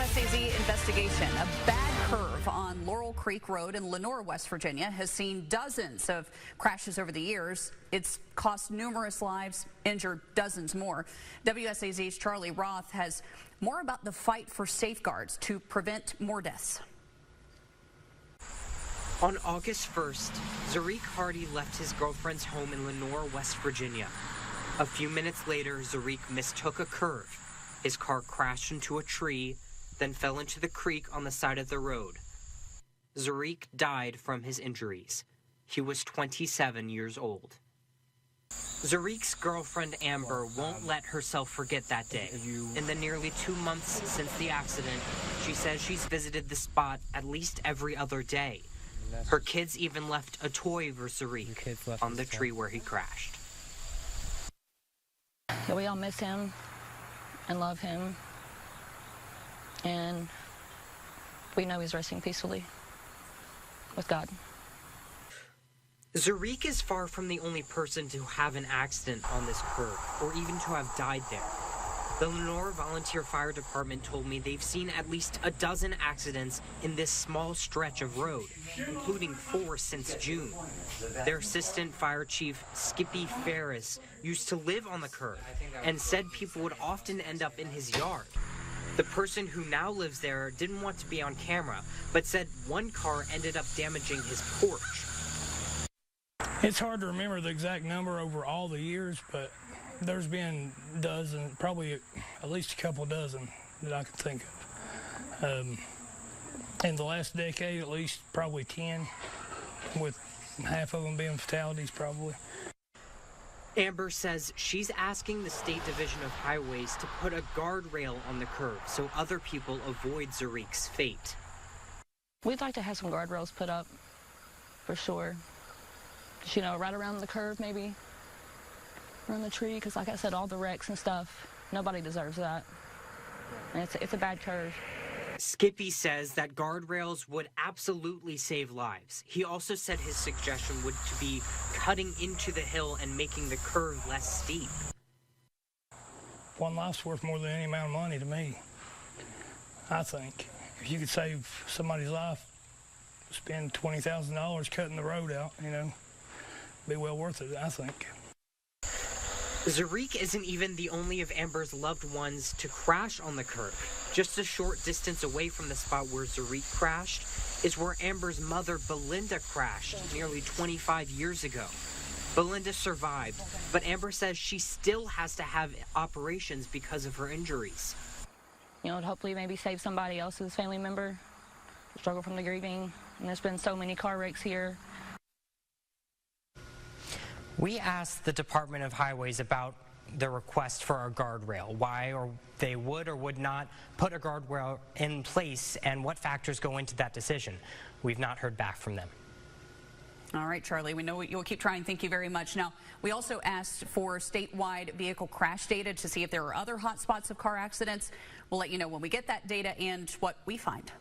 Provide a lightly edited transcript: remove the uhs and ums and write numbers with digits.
WSAZ Investigation. A bad curve on Laurel Creek Road in Lenoir, West Virginia has seen dozens of crashes over the years. It's cost numerous lives, injured dozens more. WSAZ's Charlie Roth has more about the fight for safeguards to prevent more deaths. On August 1st, Zariq Hardy left his girlfriend's home in Lenoir, West Virginia. A few minutes later, Zariq mistook a curve. His car crashed into a tree, then fell into the creek on the side of the road. Zariq died from his injuries. He was 27 years old. Zariq's girlfriend Amber won't let herself forget that day. In the nearly 2 months since the accident, she says she's visited the spot at least every other day. Her kids even left a toy for Zariq on the tree where he crashed. Yeah, we all miss him and love him, and we know he's resting peacefully with God. Zariq is far from the only person to have an accident on this curve, or even to have died there. The Lenoir Volunteer Fire Department told me they've seen at least a dozen accidents in this small stretch of road, including 4 since June. Their assistant fire chief, Skippy Ferris, used to live on the curve and said people would often end up in his yard. The person who now lives there didn't want to be on camera, but said one car ended up damaging his porch. It's hard to remember the exact number over all the years, but there's been dozens, probably at least a couple dozen that I can think of. In the last decade, at least probably 10, with half of them being fatalities probably. Amber says she's asking the State Division of Highways to put a guardrail on the curve so other people avoid Zariq's fate. We'd like to have some guardrails put up, for sure. Just, you know, right around the curve maybe, around the tree, because like I said, all the wrecks and stuff, nobody deserves that. And it's a bad curve. Skippy says that guardrails would absolutely save lives. He also said his suggestion would to be cutting into the hill and making the curve less steep. One life's worth more than any amount of money to me, I think. If you could save somebody's life, spend $20,000 cutting the road out, you know, be well worth it, I think. Zariq isn't even the only of Amber's loved ones to crash on the curve. Just a short distance away from the spot where Zariq crashed is where Amber's mother, Belinda, crashed nearly 25 years ago. Belinda survived, but Amber says she still has to have operations because of her injuries. You know, hopefully maybe save somebody else's family member, struggle from the grieving. And there's been so many car wrecks here. We asked the Department of Highways about the request for a guardrail, why or they would or would not put a guardrail in place, and what factors go into that decision. We've not heard back from them. All right, Charlie, we know you'll keep trying. Thank you very much. Now, we also asked for statewide vehicle crash data to see if there are other hot spots of car accidents. We'll let you know when we get that data and what we find.